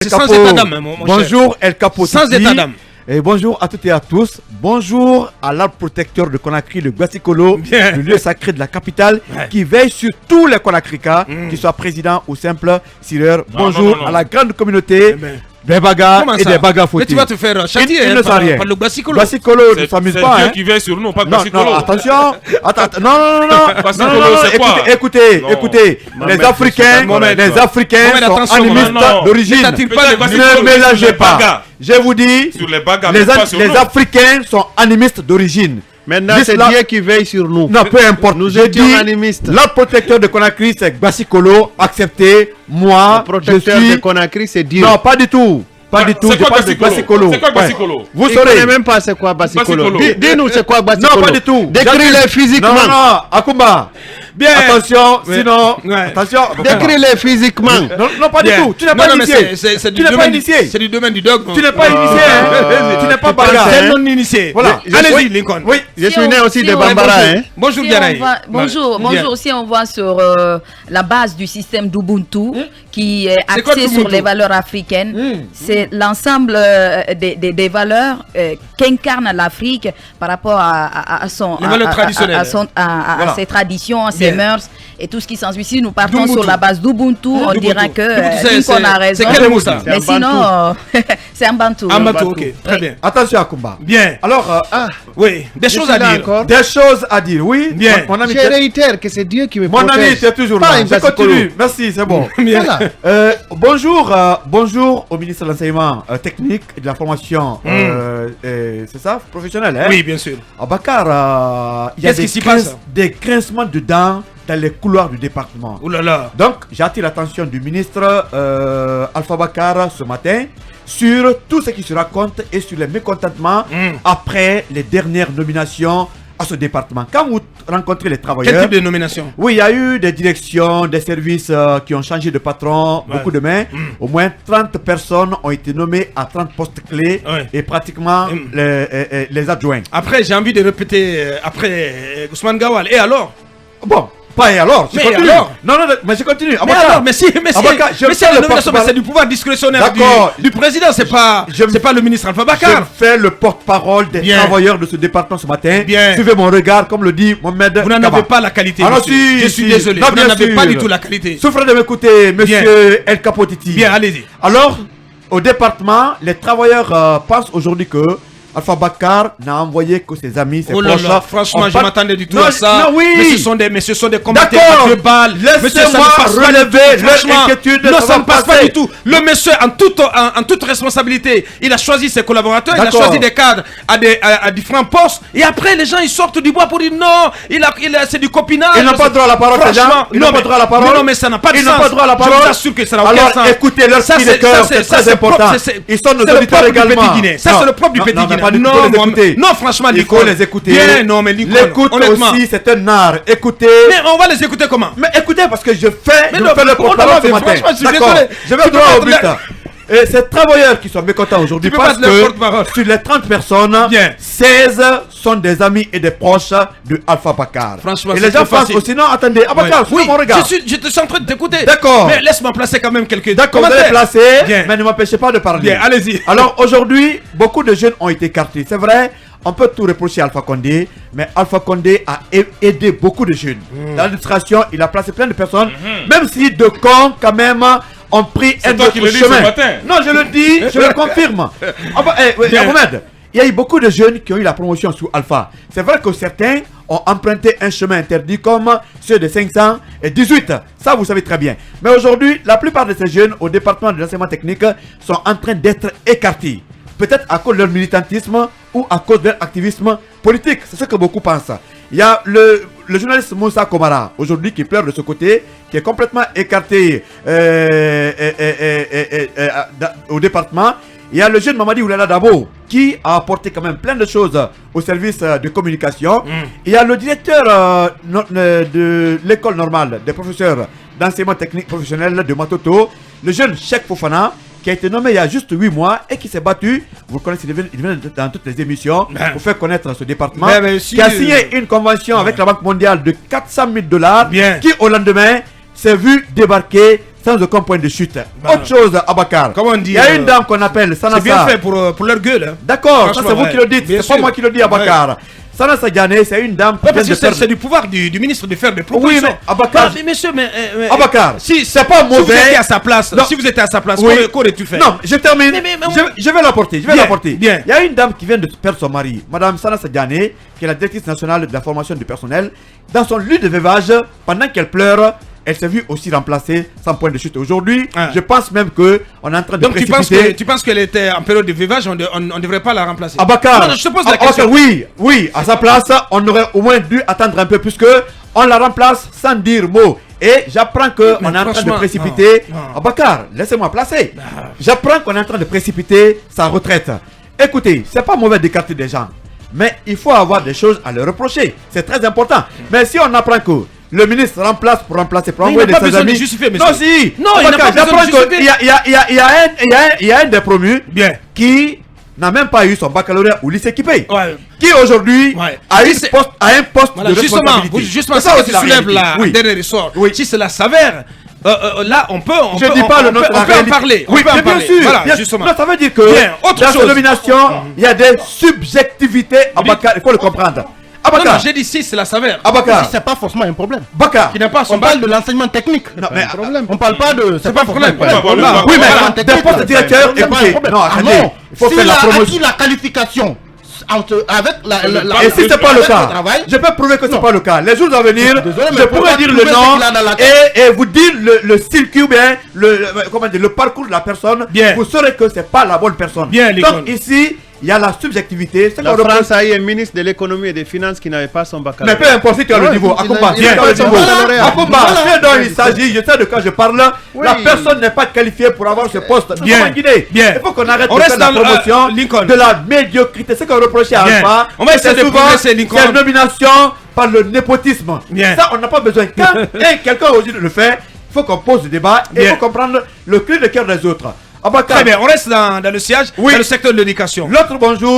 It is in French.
C'est sans état d'âme, mon bonjour El Capo. Sans état d'âme. Et bonjour à toutes et à tous. Bonjour à l'arbre protecteur de Conakry, le Guassikolo, le lieu sacré de la capitale, qui veille sur tous les Conakrika, qu'ils soient présidents ou simples sireurs. Bonjour à la grande communauté des Bagas et des Bagas fouettés. Mais tu vas te faire châtier par le Guassikolo. Guassikolo ne s'amuse pas. C'est Dieu qui veille sur nous, pas Guassikolo. Non, attention. Non. Écoutez. Les Africains sont animistes d'origine. Ne mélangez pas. Je vous dis, les Africains sont animistes d'origine. Maintenant, c'est Dieu qui veille sur nous. Non, peu importe. Nous je dis, animistes. L'ordre protecteur de Conakry, c'est Guassikolo. Acceptez. Moi, le protecteur de Conakry, c'est Dieu. Non, pas du tout. Pas du tout. C'est quoi Guassikolo? C'est quoi Guassikolo? Vous saurez. saurez même pas c'est quoi Guassikolo. Dis-nous c'est quoi Guassikolo. Non, pas du tout. Décris-les physiquement. Non, Akumba. Bien. Attention, sinon. Attention. Décris-les physiquement. Non, pas du tout. Tu n'es pas initié. Tu n'es pas initié. C'est du domaine du dogme. Tu n'es pas initié. Tu n'es pas bagarre. C'est non initié. Voilà. Allez-y, Lincoln. Oui. Je suis né aussi de Bambara. Bonjour, Dianaï. Bonjour. Si on voit sur la base du système d'Ubuntu, qui est axé sur les valeurs africaines, c'est l'ensemble des valeurs qu'incarne l'Afrique par rapport à ses traditions, à ses mœurs et tout ce qui s'ensuit. Si nous partons sur la base d'Ubuntu, on dira que Lincoln a raison. C'est quel mot ça? Mais sinon, c'est un bantou. Un bantou, ok. Très bien. Attention, Akumba. Bien. Alors, oui, des choses à dire. Des choses à dire, oui. Bien. Mon ami, je réitère que c'est Dieu qui me protège. Mon ami, c'est toujours là. Je continue. Merci, c'est bon. Bonjour au ministre de l'Enseignement technique et de la formation. C'est ça, professionnel, hein? Oui, bien sûr. À Bakar, il y a des grincements de dents dans les couloirs du département. Ouh là là. Donc, j'attire l'attention du ministre Alpha Bakar ce matin sur tout ce qui se raconte et sur les mécontentements après les dernières nominations à ce département. Quand vous rencontrez les travailleurs... Quel type de nomination? Oui, il y a eu des directions, des services qui ont changé de patron, beaucoup de mains. Au moins 30 personnes ont été nommées à 30 postes clés et pratiquement les adjoints. Après, j'ai envie de répéter, après Ousmane Gawal. Et alors? Bon. Pas et alors, mais alors? Non, mais je continue. Mais alors, mais c'est du pouvoir discrétionnaire du président, c'est pas le ministre Alpha Bakar. Je fais le porte-parole des travailleurs de ce département ce matin. Suivez mon regard, comme le dit Mohamed. Vous n'en avez pas la qualité. Alors je suis désolé, vous n'en avez pas du tout la qualité. Souffrez de m'écouter, monsieur El Capotiti. Bien, allez-y. Alors, au département, les travailleurs pensent aujourd'hui que Alpha Bakar n'a envoyé que ses amis, ses proches. Franchement, je m'attendais du tout à ça. Non, oui. Mais ce sont des combattants à 2 balles. Laissez-moi relever leur inquiétude. Non, ça ne passe pas du tout. Le monsieur, en toute responsabilité, il a choisi ses collaborateurs, il a choisi des cadres à différents postes. Et après, les gens, ils sortent du bois pour dire non, c'est du copinage. Ils n'ont pas droit à la parole, ces gens. Ils n'ont pas droit à la parole. Non, mais ça n'a pas de sens. Ils n'ont pas droit à la parole. Je vous assure que ça n'a aucun sens. Alors, écoutez, leur cri de cœur, c'est très important. Ils sont nos auditeurs également. Ça, c'est le propre du petit Guinée. Non, franchement, il faut les écouter. Bien, non, mais l'écoute aussi, c'est un art. Écoutez. Mais on va les écouter comment? Mais écoutez, parce que je fais le porte-parole ce matin. D'accord. Je vais droit au but. Et ces travailleurs qui sont mécontents aujourd'hui parce que sur les 30 personnes, 16 sont des amis et des proches de Alpha Bakar. Franchement, et les gens pensent aussi, non, attendez, Bakar, oui, mon regard. Je suis en train de t'écouter. D'accord. Mais laisse-moi placer quand même quelques... D'accord, vous allez placer, mais ne m'empêchez pas de parler. Bien, allez-y. Alors aujourd'hui, beaucoup de jeunes ont été écartés. C'est vrai, on peut tout reprocher à Alpha Condé, mais Alpha Condé a aidé beaucoup de jeunes. Dans l'administration, il a placé plein de personnes, même si de cons, quand même, ont pris un autre chemin. Non, je le dis, je le confirme. Ahmed, il y a eu beaucoup de jeunes qui ont eu la promotion sous Alpha. C'est vrai que certains ont emprunté un chemin interdit comme ceux de 518. Ça, vous savez très bien. Mais aujourd'hui, la plupart de ces jeunes au département de l'enseignement technique sont en train d'être écartés. Peut-être à cause de leur militantisme ou à cause de leur activisme politique. C'est ce que beaucoup pensent. Il y a le journaliste Moussa Komara, aujourd'hui, qui pleure de ce côté, qui est complètement écarté au département. Il y a le jeune Mamadi Oulala Dabo, qui a apporté quand même plein de choses au service de communication. Il y a le directeur de l'école normale des professeurs d'enseignement technique professionnel de Matoto, le jeune Cheikh Fofana, qui a été nommé il y a juste 8 mois et qui s'est battu, vous connaissez, il vient dans toutes les émissions pour faire connaître ce département, qui a signé une convention avec la Banque mondiale de 400 000 $, qui au lendemain s'est vu débarquer sans aucun point de chute. Autre chose, Abakar. Comment on dit, il y a une dame qu'on appelle Sanassa. C'est bien fait pour leur gueule. Hein. D'accord, ça c'est vous qui le dites, c'est pas moi qui le dis, Abakar. Ouais. Sanassa Diané, c'est une dame qui vient de faire... C'est du pouvoir du ministre de faire des propositions. Oui, mais Abakar... mais monsieur, mais Abakar, si c'est pas mauvais... Si vous étiez à sa place, si vous étiez à sa place, qu'aurais-tu fait? Non, je termine. Je vais l'apporter, Bien. Il y a une dame qui vient de perdre son mari, Madame Sanassa Diané, qui est la directrice nationale de la formation du personnel. Dans son lit de veuvage, pendant qu'elle pleure, elle s'est vue aussi remplacée sans point de chute. Aujourd'hui, je pense même qu'on est en train de précipiter. Donc tu penses qu'elle était en période de veuvage, on ne devrait pas la remplacer? Abakar, non, je te pose la question. Oui, à sa place, on aurait au moins dû attendre un peu puisque on la remplace sans dire mot. Et j'apprends qu'on est en train de précipiter. Abakar, laissez-moi placer. J'apprends qu'on est en train de précipiter sa retraite. Écoutez, c'est pas mauvais d'écarter des gens, mais il faut avoir des choses à leur reprocher. C'est très important. Mais si on apprend que le ministre remplace pour remplacer, pour envoyer ses amis. Justifier, non, si. Non, il n'a pas besoin de justifier. Il y a un des promus qui n'a même pas eu son baccalauréat au lycée Kipé. Qui aujourd'hui a un poste de responsabilité. Justement, ça aussi soulève la dernière ressort. Si cela s'avère, là, on peut en parler. Oui, bien sûr. Voilà, justement. Ça veut dire que dans cette nomination, il y a des subjectivités. Abakar, il faut le comprendre. Abakar. Non, j'ai dit si cela s'avère. Abakar. Si c'est pas forcément un problème. Bakar. On parle de l'enseignement technique. Non, mais problème. On parle pas de. C'est pas un problème. Oui, mais des postes de directeur, écoutez. Non, attendez. Il faut faire la promotion. Si la qualification avec la et si c'est pas le cas, je peux prouver que c'est pas le cas. Les jours à venir, je pourrais dire le nom et vous dire le circuit, bien le parcours de la personne. Vous saurez que c'est pas la bonne personne. Donc ici, il y a la subjectivité. La France a eu un ministre de l'économie et des finances qui n'avait pas son baccalauréat. Mais peu importe si tu as le niveau, à combat. Il s'agit, je sais de quoi je parle. La personne n'est pas qualifiée pour avoir ce poste. Il faut qu'on arrête de faire la promotion de la médiocrité. C'est qu'on reproche à Alpha. On va essayer de progresser, Lincoln. C'est nomination par le népotisme. Ça, on n'a pas besoin. Quand quelqu'un aujourd'hui le fait, il faut qu'on pose le débat et il faut comprendre le cri de cœur des autres. Très bien, on reste dans le siège, dans le secteur de l'éducation. L'autre bonjour.